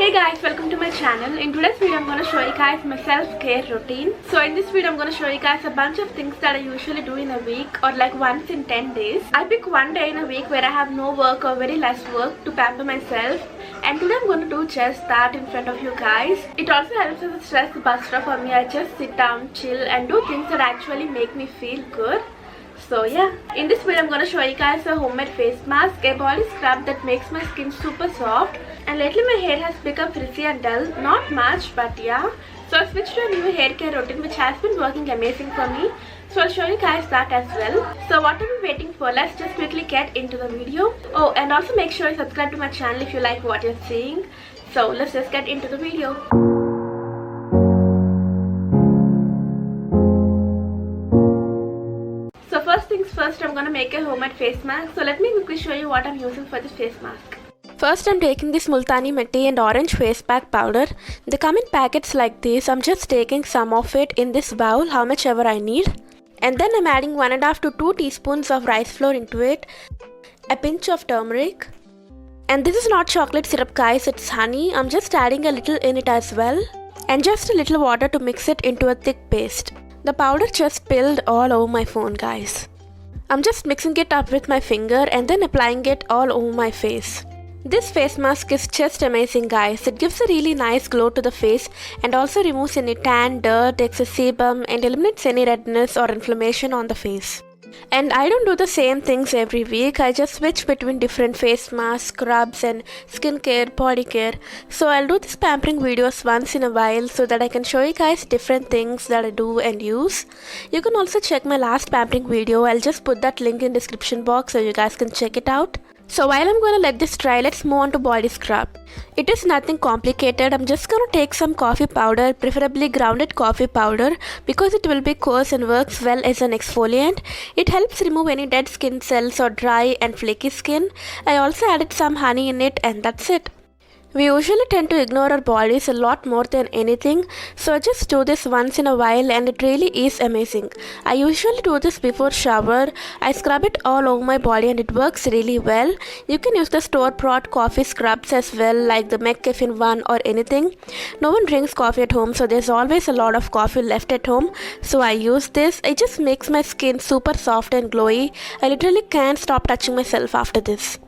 Hey guys, welcome to my channel. In today's video I'm going to show you guys my self-care routine. So in this video I'm going to show you guys a bunch of things that I usually do in a week or like once in 10 days. I pick one day in a week where I have no work or very less work to pamper myself, and today I'm going to do just that in front of you guys. It also helps as a stress buster for me. I just sit down, chill and do things that actually make me feel good. So yeah, in this video I'm going to show you guys a homemade face mask, a body scrub that makes my skin super soft. And lately my hair has become frizzy and dull, not much but yeah. So I switched to a new hair care routine which has been working amazing for me. So I'll show you guys that as well. So what are we waiting for? Let's just quickly get into the video. Oh, and also make sure you subscribe to my channel if you like what you're seeing. So let's just get into the video. So first things first, I'm gonna make a homemade face mask. So let me quickly show you what I'm using for this face mask. First I'm taking this Multani Mitti and orange face pack powder. They come in packets like this. I'm just taking some of it in this bowl, how much ever I need. And then I'm adding 1.5 to 2 teaspoons of rice flour into it. A pinch of turmeric. And this is not chocolate syrup guys, it's honey. I'm just adding a little in it as well. And just a little water to mix it into a thick paste. The powder just spilled all over my phone guys. I'm just mixing it up with my finger and then applying it all over my face. This face mask is just amazing guys. It gives a really nice glow to the face and also removes any tan, dirt, excess sebum and eliminates any redness or inflammation on the face. And I don't do the same things every week. I just switch between different face masks, scrubs and skincare, body care. So I'll do these pampering videos once in a while so that I can show you guys different things that I do and use. You can also check my last pampering video. I'll just put that link in description box so you guys can check it out. So while I'm going to let this dry, let's move on to body scrub. It is nothing complicated. I'm just going to take some coffee powder, preferably grounded coffee powder, because it will be coarse and works well as an exfoliant. It helps remove any dead skin cells or dry and flaky skin. I also added some honey in it and that's it. We usually tend to ignore our bodies a lot more than anything, so I just do this once in a while and it really is amazing. I usually do this before shower. I scrub it all over my body and it works really well. You can use the store-bought coffee scrubs as well, like the McCaffeine one or anything. No one drinks coffee at home, so there's always a lot of coffee left at home, so I use this. It just makes my skin super soft and glowy. I literally can't stop touching myself after this.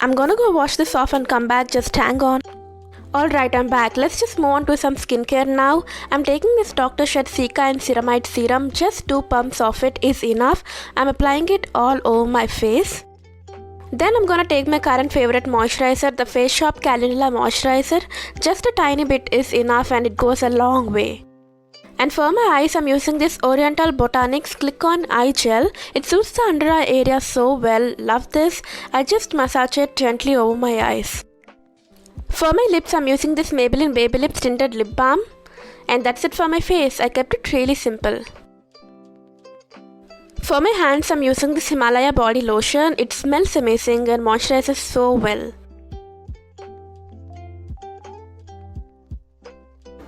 I'm gonna go wash this off and come back, just hang on. Alright, I'm back. Let's just move on to some skincare now. I'm taking this Dr. Sheth Cica and Ceramide Serum. Just 2 pumps of it is enough. I'm applying it all over my face. Then I'm gonna take my current favorite moisturizer, the Face Shop Calendula Moisturizer. Just a tiny bit is enough and it goes a long way. And for my eyes, I'm using this Oriental Botanics Click On Eye Gel. It suits the under eye area so well. Love this. I just massage it gently over my eyes. For my lips, I'm using this Maybelline Baby Lips Tinted Lip Balm. And that's it for my face. I kept it really simple. For my hands, I'm using this Himalaya Body Lotion. It smells amazing and moisturizes so well.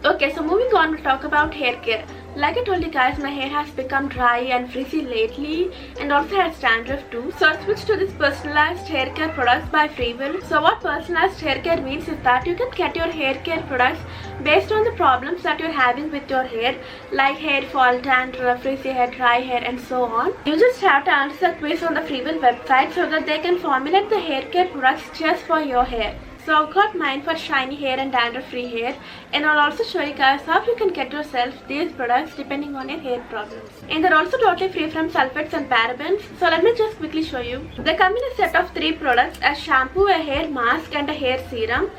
Okay, so moving on, we'll talk about hair care. Like I told you guys, my hair has become dry and frizzy lately and also has dandruff too. So I switched to this personalized hair care products by Freewill. So what personalized hair care means is that you can get your hair care products based on the problems that you're having with your hair, like hair fall, dandruff, frizzy hair, dry hair and so on. You just have to answer the quiz on the Freewill website so that they can formulate the hair care products just for your hair. So I've got mine for shiny hair and dandruff free hair, and I'll also show you guys how you can get yourself these products depending on your hair problems. And they're also totally free from sulfates and parabens. So let me just quickly show you. They come in a set of 3 products: a shampoo, a hair mask and a hair serum.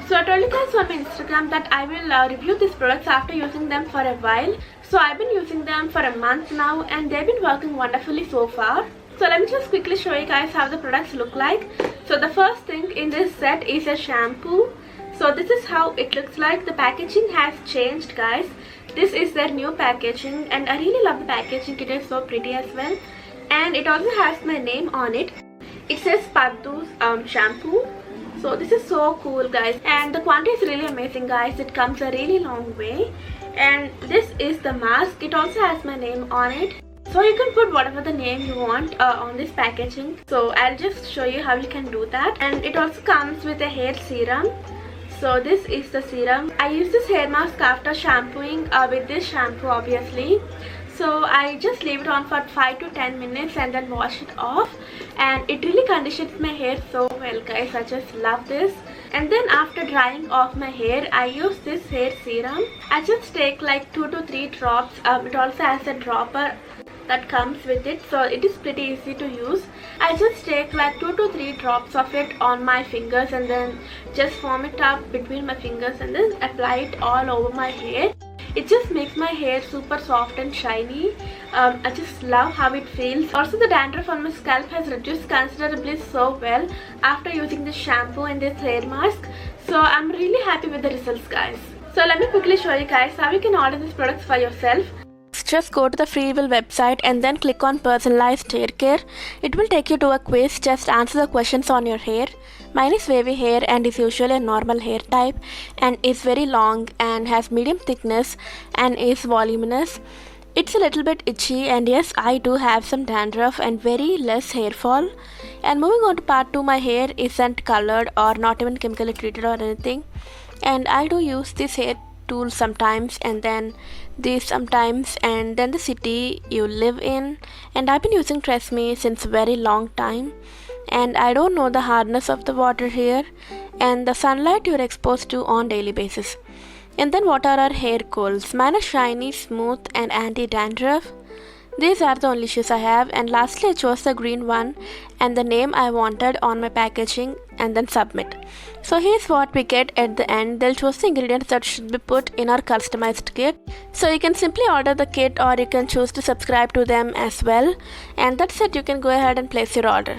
So I told you guys on my Instagram that I will review these products after using them for a while. So I've been using them for a month now and they've been working wonderfully so far. So let me just quickly show you guys how the products look like. So the first thing in this set is a shampoo. So this is how it looks like. The packaging has changed guys. This is their new packaging and I really love the packaging. It is so pretty as well. And it also has my name on it. It says Paddu's shampoo. So this is so cool guys. And the quantity is really amazing guys. It comes a really long way. And this is the mask. It also has my name on it. So you can put whatever the name you want on this packaging. So I'll just show you how you can do that. And it also comes with a hair serum. So this is the serum. I use this hair mask after shampooing with this shampoo obviously. So I just leave it on for 5 to 10 minutes and then wash it off, and it really conditions my hair so well guys. I just love this. And then after drying off my hair, I use this hair serum. I just take like 2 to 3 drops. It also has a dropper that comes with it, so it is pretty easy to use. I just take like 2 to 3 drops of it on my fingers and then just foam it up between my fingers and then apply it all over my hair. It just makes my hair super soft and shiny. I just love how it feels. Also the dandruff on my scalp has reduced considerably so well after using this shampoo and this hair mask. So I'm really happy with the results guys. So let me quickly show you guys how you can order these products for yourself. Just go to the Freewill website and then click on personalized hair care. It will take you to a quiz. Just answer the questions on your hair. Mine is wavy hair and is usually a normal hair type and is very long and has medium thickness and is voluminous. It's a little bit itchy, and yes, I do have some dandruff and very less hair fall. And moving on to part 2, my hair isn't colored or not even chemically treated or anything, and I do use this hair tool sometimes and then this sometimes, and then the city you live in. And I've been using Tresemme since a very long time, and I don't know the hardness of the water here and the sunlight you're exposed to on daily basis. And then what are our hair goals? Mine are shiny, smooth and anti-dandruff. These are the only issues I have. And lastly, I chose the green one and the name I wanted on my packaging and then submit. So here's what we get at the end. They'll choose the ingredients that should be put in our customized kit. So you can simply order the kit or you can choose to subscribe to them as well. And that's it. You can go ahead and place your order.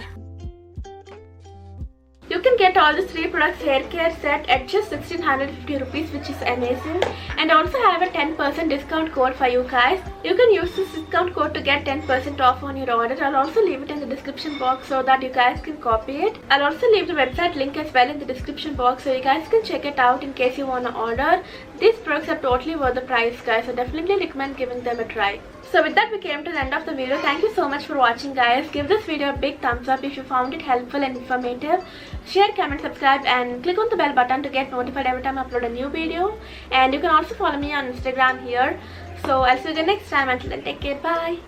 You can get all these 3 products hair care set at just 1650 rupees, which is amazing. And I also have a 10% discount code for you guys. You can use this discount code to get 10% off on your order. I'll also leave it in the description box so that you guys can copy it. I'll also leave the website link as well in the description box so you guys can check it out in case you want to order. These products are totally worth the price guys, so definitely recommend giving them a try. So with that we came to the end of the video. Thank you so much for watching guys. Give this video a big thumbs up if you found it helpful and informative. Share, comment, subscribe and click on the bell button to get notified every time I upload a new video. And you can also follow me on Instagram here. So I'll see you again next time. Until then, take care. Bye.